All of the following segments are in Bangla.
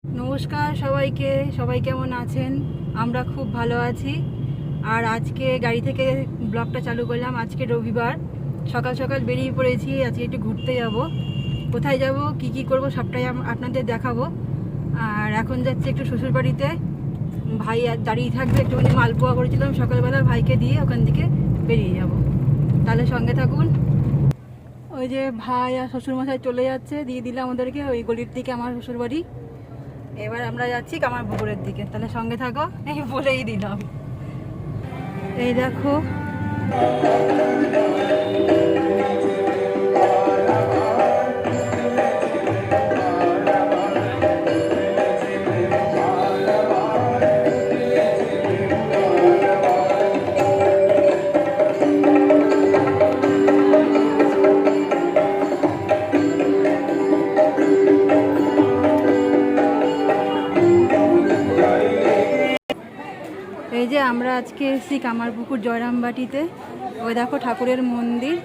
নমস্কার সবাইকে। সবাই কেমন আছেন? আমরা খুব ভালো আছি। আর আজকে গাড়ি থেকে ব্লগটা চালু করলাম। আজকে রবিবার, সকাল সকাল বেরিয়ে পড়েছি। আজকে একটু ঘুরতে যাব। কোথায় যাব, কি কি করব সবটাই আপনাদের দেখাবো। আর এখন যাচ্ছি একটু শ্বশুরবাড়িতে। ভাই দাঁড়িয়ে থাকবে, একটুখানি মালপোয়া করেছিলাম সকালবেলা, ভাইকে দিয়ে ওখান থেকে বেরিয়ে যাব। তাহলে সঙ্গে থাকুন। ওই যে ভাই আর শ্বশুরমশাই চলে যাচ্ছে, দিয়ে দিলাম ওদেরকে। ওই গলির দিকে আমার শ্বশুরবাড়ি। এবার আমরা যাচ্ছি কামারপুকুরের দিকে। তাহলে সঙ্গে থাকো, এই বলেই দিলাম। এই দেখো, এই যে আমরা আজকে এসেছি কামারপুকুর জয়রামবাটিতে। ওই দেখো ঠাকুরের মন্দির।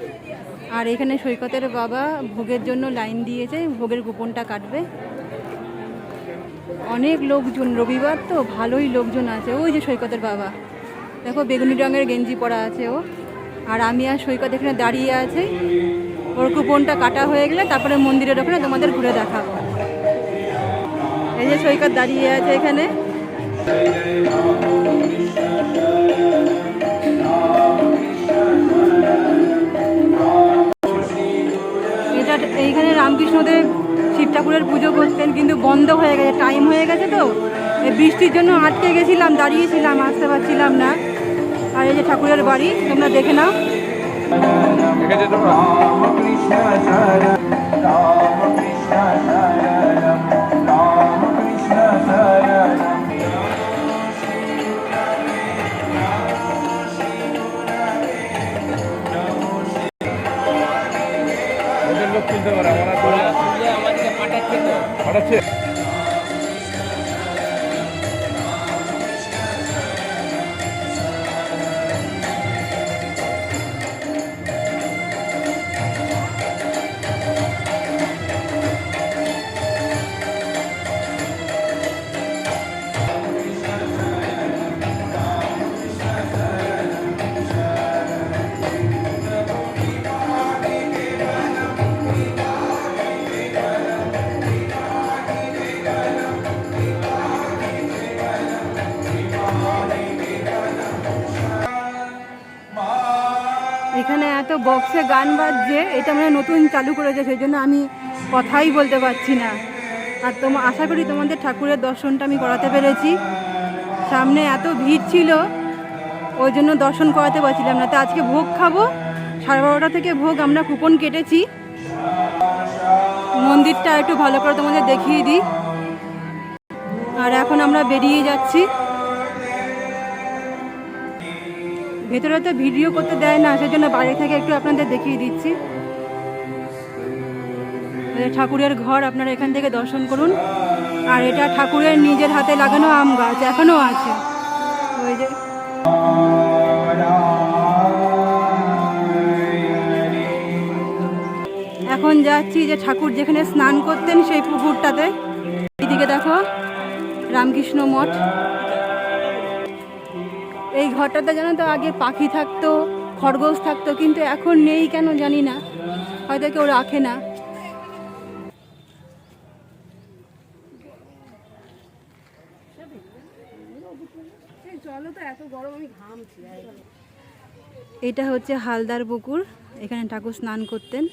আর এখানে সৈকতের বাবা ভোগের জন্য লাইন দিয়েছে, ভোগের কুপনটা কাটবে। অনেক লোকজন, রবিবার তো ভালোই লোকজন আছে। ওই যে সৈকতের বাবা, দেখো বেগুনি রঙের গেঞ্জি পরা আছে ও। আর আমি আর সৈকত এখানে দাঁড়িয়ে আছে। ওর কুপনটা কাটা হয়ে গেলে তারপরে মন্দিরের ওখানে তোমাদের ঘুরে দেখাবো। এই যে সৈকত দাঁড়িয়ে আছে এখানে। এইখানে রামকৃষ্ণদেব শিব ঠাকুরের পুজো করতেন, কিন্তু বন্ধ হয়ে গেছে, টাইম হয়ে গেছে তো। এই বৃষ্টির জন্য আটকে গেছিলাম, দাঁড়িয়েছিলাম, আসতে পারছিলাম না। আর এই যে ঠাকুরের বাড়ি, তোমরা দেখে নাও। পাঠাচ্ছে। এখানে এত বক্সে গান বাজছে, এটা মানে নতুন চালু করেছে, সেই জন্য আমি কথাই বলতে পারছি না। আর আশা করি তোমাদের ঠাকুরের দর্শনটা আমি করাতে পেরেছি। সামনে এত ভিড় ছিল, ওই জন্য দর্শন করাতে পারছিলাম না। তো আজকে ভোগ খাবো, 12:30 থেকে ভোগ। আমরা কুপন কেটেছি। মন্দিরটা একটু ভালো করে তোমাদের দেখিয়ে দিই। আর এখন আমরা বেরিয়ে যাচ্ছি। ভেতরে তো ভিডিও করতে দেয় না, সেজন্য বাইরে থেকে একটু আপনাদের দেখিয়ে দিচ্ছি। ঠাকুরের ঘর, আপনারা এখান থেকে দর্শন করুন। আর এটা ঠাকুরের নিজের হাতে লাগানো আম গাছ, এখনো আছে। ওই যে এখন যাচ্ছি যে ঠাকুর যেখানে স্নান করতেন সেই পুকুরটাতে। এদিকে দেখো রামকৃষ্ণ মঠ। এই ঘরটাতে জানো তো আগে পাখি থাকতো, খরগোশ থাকতো, কিন্তু এখন নেই কেন জানি না, হয়তো কেউ রাখে না। এটা হচ্ছে হালদার পুকুর, এখানে ঠাকুর স্নান করতেন।